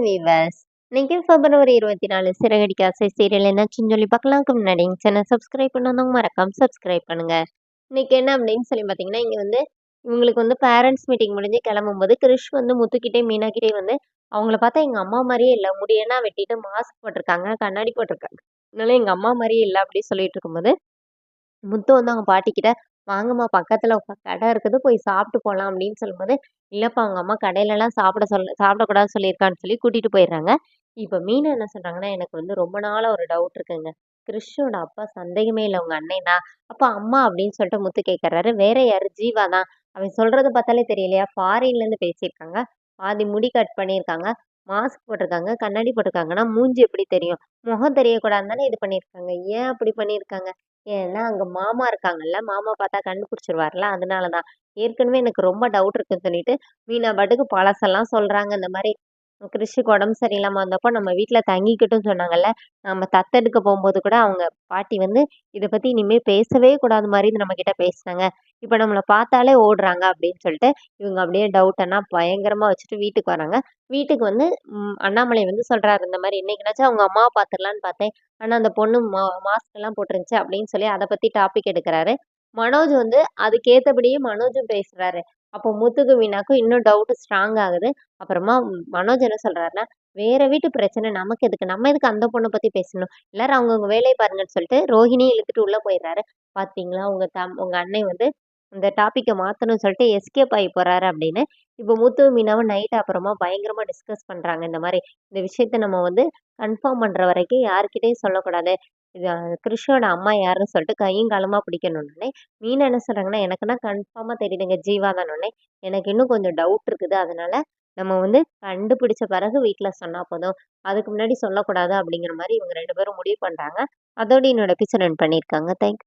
Viewers. இன்னைக்கு பிப்ரவரி 24 சிறகடிக்க ஆசை serial என்னாச்சுன்னு சொல்லி பார்க்கலாம்க்கு முன்னாடி எங்க சேனல் சப்ஸ்கிரைப் பண்ணாதவங்க மறக்காம சப்ஸ்கிரைப் பண்ணுங்க. இன்னைக்கு என்ன அப்படின்னு சொல்லி பார்த்தீங்கன்னா, இங்க வந்து இவங்களுக்கு வந்து பேரண்ட்ஸ் மீட்டிங் முடிஞ்சு கிளம்பும்போது கிரிஷ் வந்து முத்துக்கிட்டே மீனாக்கிட்டே வந்து அவங்கள பார்த்தா எங்க அம்மா மாதிரியே இல்லை, முடியெல்லாம் வெட்டிட்டு மாஸ்க் போட்டிருக்காங்க, கண்ணாடி போட்டிருக்காங்க, அதனால எங்க அம்மா மாதிரியே இல்லை அப்படின்னு சொல்லிட்டு இருக்கும்போது முத்து வந்து அவங்க பாட்டிக்கிட்ட, "வாங்கம்மா பக்கத்துல கடை இருக்குது. போய் சாப்பிட்டு போலாம்." அப்படின்னு சொல்லும்போது, "இல்லப்பா அவங்க அம்மா கடையிலலாம் சாப்பிடக்கூடாதுன்னு சொல்லியிருக்கான்னு" சொல்லி கூட்டிட்டு போயிடுறாங்க. இப்ப மீனா என்ன சொல்றாங்கன்னா, "எனக்கு வந்து ரொம்ப நாளா ஒரு டவுட் இருக்குங்க. கிறிஷோட அப்பா சந்தேகமே இல்ல உங்க அண்ணன் தான். அப்ப அம்மா அப்படின்னு சொல்லிட்டு முத்து கேட்கறாரு. வேற யாரு? ஜீவா தான். அவன் சொல்றத பார்த்தாலே தெரியலையா? ஃபாரின்ல இருந்து பேசியிருக்காங்க. பாதி முடி கட் பண்ணியிருக்காங்க. மாஸ்க் போட்டிருக்காங்க. கண்ணாடி போட்டிருக்காங்கன்னா, மூஞ்சி எப்படி தெரியும்? முகம் தெரியக்கூடாதுன்னு தானே இது பண்ணியிருக்காங்க. ஏன் அப்படி பண்ணியிருக்காங்க?" ஏன்னா, அங்க மாமா இருக்காங்கல்ல. மாமா பார்த்தா கண்டுபிடிச்சுருவார்ல. அதனால தான். ஏற்கனவே எனக்கு ரொம்ப டவுட் இருக்குன்னு சொல்லிட்டு, மீனா பாட்டுக்கு பழசெல்லாம் சொல்றாங்க. இந்த மாரி கிருஷுக்கு உடம்பு சரியில்லாம வந்தப்போ நம்ம வீட்ல தங்கிக்கட்டும்னு சொன்னாங்கல்ல. நம்ம தத்தெடுக்க போம்போது கூட அவங்க பாட்டி வந்து, "இத பத்தி இனிமே பேசவே கூடாது மாரி நம்மகிட்ட பேசுனாங்க. இப்ப நம்மள பார்த்தாலே ஓடுறாங்க." அப்படின்னு சொல்லிட்டு, இவங்க அப்படியே டவுட்டெல்லாம் பயங்கரமா வச்சுட்டு வீட்டுக்கு வராங்க. வீட்டுக்கு வந்து அண்ணாமலை வந்து சொல்றாரு, இந்த மாரி, "இன்னைக்குனாச்சும் அவங்க அம்மாவ பார்த்துரலான்னு பார்த்தேன். ஆனா அந்த பொண்ணு மாஸ்க் எல்லாம் போட்டுருந்துச்சு." அப்படின்னு சொல்லி அத பத்தி டாபிக் எடுக்குறாரு. மனோஜ் வந்து அதுக்கேத்தபடியே மனோஜும் பேசுறாரு. அப்போ முத்துக்கும், மீனாக்கும் இன்னும் டவுட் ஸ்ட்ராங் ஆகுது. அப்புறமா மனோஜ் என்ன சொல்றாருன்னா, "வேற வீட்டு பிரச்சனை நமக்கு எதுக்கு? நம்ம எதுக்கு அந்த பொண்ண பத்தி பேசணும்? எல்லாரும் அவங்கவங்க வேலைய பாருங்கன்னு" சொல்லிட்டு ரோஹிணிய இழுத்துட்டு உள்ள போயிடுறாரு. "பாத்தீங்களா உங்க அண்ணன் வந்து இந்த டாபிக்க மாத்தணும்னு சொல்லிட்டு எஸ்கேப் ஆகி போறாரு" அப்படின்னு. இப்போ முத்து, மீனாவும் நைட் அப்புறமா பயங்கரமா டிஸ்கஸ் பண்றாங்க. இந்த மாரி, "இந்த விஷயத்த நம்ம வந்து கன்ஃபார்ம் பண்ற வரைக்கும் யார்கிட்டயும் சொல்லக்கூடாது. இது கிருஷோட அம்மா யாருன்னு சொல்லிட்டு கையும் களவுமா பிடிக்கணும்னோனே." மீனா என்ன சொல்றாங்கன்னா, "எனக்குன்னா கன்ஃபார்மா தெரியுதுங்க ஜீவா தான்னோனே. எனக்கு இன்னும் கொஞ்சம் டவுட் இருக்குது. அதனால நம்ம வந்து கண்டுபிடிச்ச பிறகு வீட்ல சொன்னா போதும். அதுக்கு முன்னாடி சொல்லக்கூடாது." அப்படிங்கிற மாரி இவங்க 2 பேரும் முடிவு பண்றாங்க. அதோட என்னோட எபிசோட் எண்ட் பண்ணியிருக்காங்க. தேங்க்